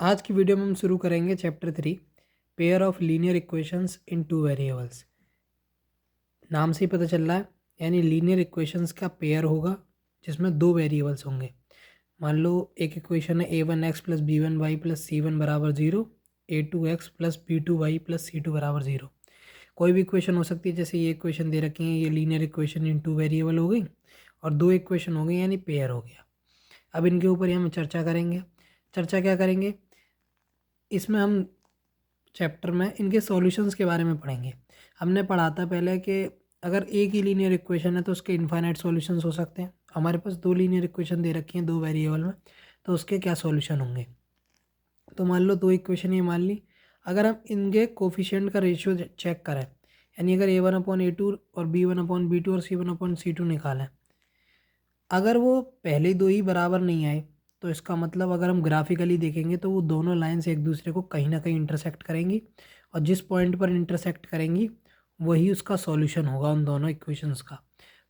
आज की वीडियो में हम शुरू करेंगे chapter 3 pair of linear equations in two variables. नाम से ही पता चल रहा है, यानी लीनियर इक्वेशंस का पेयर होगा जिसमें दो वेरिएबल्स होंगे। मान लो एक इक्वेशन है a1x plus b1y plus c1 बराबर 0, a2x plus b2y plus c2 बराबर 0। कोई भी इक्वेशन हो सकती है, जैसे ये इक्वेशन दे रखी है, ये linear equation in two variable हो गई और दो इक्वेशन हो गई, यानी पेयर हो गया। अब इनके ऊपर ही हम चर्चा करेंगे। चर्चा क्या करेंगे, इसमें हम चैप्टर में इनके सॉल्यूशंस के बारे में पढ़ेंगे। हमने पढ़ा था पहले कि अगर एक ही लीनियर इक्वेशन है तो उसके इनफाइनाइट सॉल्यूशंस हो सकते हैं। हमारे पास दो लीनियर इक्वेशन दे रखी हैं दो वेरिएबल में, तो उसके क्या सॉल्यूशन होंगे। तो मान लो दो इक्वेशन ये मान ली, अगर हम इनके कोफिशिएंट का रेशियो चेक करें, यानी अगर a1/a2 और b1/b2 और c1/c2 निकालें, अगर वो पहले दो ही बराबर नहीं आए तो इसका मतलब अगर हम ग्राफिकली देखेंगे तो वो दोनों लाइंस एक दूसरे को कहीं ना कहीं इंटरसेक्ट करेंगी, और जिस पॉइंट पर इंटरसेक्ट करेंगी वही उसका सॉल्यूशन होगा उन दोनों इक्वेशंस का।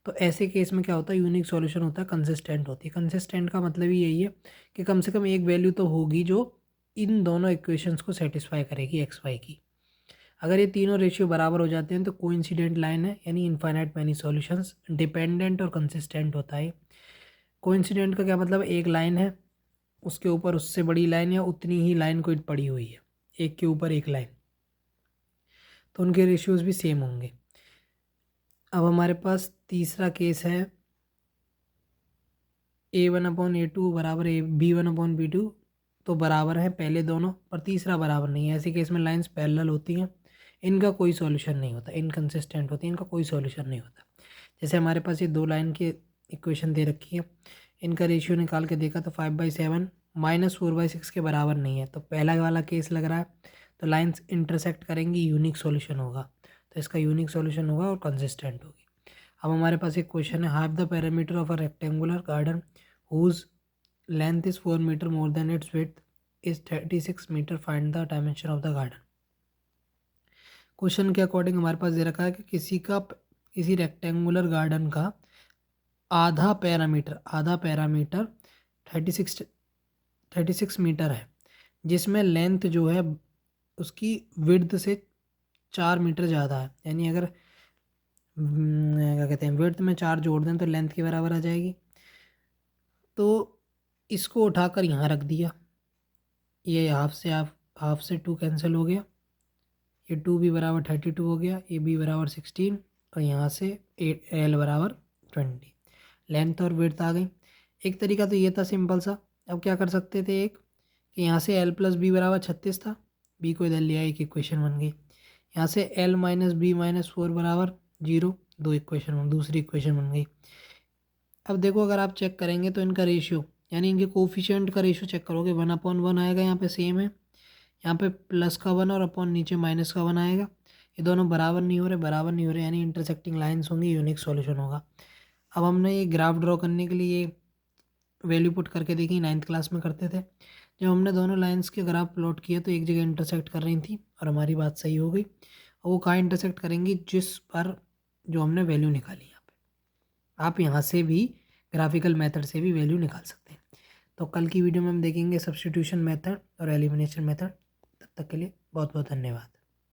तो ऐसे केस में क्या होता है, यूनिक सॉल्यूशन होता है, कंसिस्टेंट होती है। कंसिस्टेंट का मतलब ही यही है कि कम से कम एक वैल्यू तो होगी जो इन दोनों इक्वेशंस को सेटिस्फाई करेगी एक्स वाई की। अगर ये तीनों रेशियो बराबर हो जाते हैं तो कोइंसिडेंट लाइन है, यानी इनफाइनाइट मैनी सॉल्यूशंस। डिपेंडेंट और कंसिस्टेंट होता है। कोइंसिडेंट का क्या मतलब, एक लाइन है उसके ऊपर उससे बड़ी लाइन या उतनी ही लाइन कोई पड़ी हुई है, एक के ऊपर एक लाइन, तो उनके रेशियोज भी सेम होंगे। अब हमारे पास तीसरा केस है a1/a2 बराबर b1/b2, तो बराबर है पहले दोनों, पर तीसरा बराबर नहीं है। ऐसे केस में लाइंस पैरेलल होती हैं, इनका कोई सॉल्यूशन नहीं होता, इनकंसिस्टेंट होती है, इनका कोई सॉल्यूशन नहीं होता। जैसे हमारे पास ये दो लाइन की इक्वेशन दे रखी है, इनका रेशियो निकाल के देखा तो 5/7 -4/6 के बराबर नहीं है, तो पहला वाला केस लग रहा है। तो लाइंस इंटरसेक्ट करेंगी, यूनिक सॉल्यूशन होगा, तो इसका यूनिक सॉल्यूशन होगा और कंसिस्टेंट होगी। अब हमारे पास एक क्वेश्चन है, half the parameter of a rectangular garden whose length is 4 meter more than its width is 36 meter, find the dimension of the garden। Question के अकॉर्डिंग हमारे पास दे रखा है कि किसी रेक्टेंगुलर गार्डन का आधा पैरामीटर 36 मीटर है, जिसमें लेंथ जो है उसकी विड्थ से 4 मीटर ज़्यादा है। यानी अगर क्या कहते हैं, विड्थ में 4 जोड़ दें तो लेंथ के बराबर आ जाएगी। तो इसको उठाकर यहाँ रख दिया, ये हाफ से 2 कैंसिल हो गया, ये 2 भी बराबर 32 हो गया, ये बी बराबर 16, और यहाँ से एल बराबर 20। लेंथ और विड्थ आ गई। एक तरीका तो ये था सिंपल सा। अब क्या कर सकते थे, एक कि यहाँ से एल प्लस बी बराबर 36 था, बी को इधर लिया, एक इक्वेशन बन गई। यहाँ से एल माइनस बी माइनस 4 बराबर 0, दूसरी इक्वेशन बन गई। अब देखो, अगर आप चेक करेंगे तो इनका रेशियो, यानी इनके कोफिशिएंट का रेशियो चेक करोगे, 1/1 आएगा, यहाँ पे सेम है, यहाँ पे प्लस का 1 और अपॉन नीचे माइनस का 1 आएगा। ये दोनों बराबर नहीं हो रहे, यानी इंटरसेक्टिंग लाइंस होंगी, यूनिक सॉल्यूशन होगा। अब हमने ये ग्राफ ड्रॉ करने के लिए वैल्यू पुट करके देखी, 9th क्लास में करते थे। जब हमने दोनों लाइंस के ग्राफ प्लॉट किए तो एक जगह इंटरसेक्ट कर रही थी और हमारी बात सही हो गई। और वो कहाँ इंटरसेक्ट करेंगी, जिस पर जो हमने वैल्यू निकाली। यहाँ पे आप यहाँ से भी ग्राफिकल मेथड से भी वैल्यू निकाल सकते हैं। तो कल की वीडियो में हम देखेंगे सब्स्टिट्यूशन मेथड और एलिमिनेशन मेथड। तब तक के लिए बहुत बहुत धन्यवाद।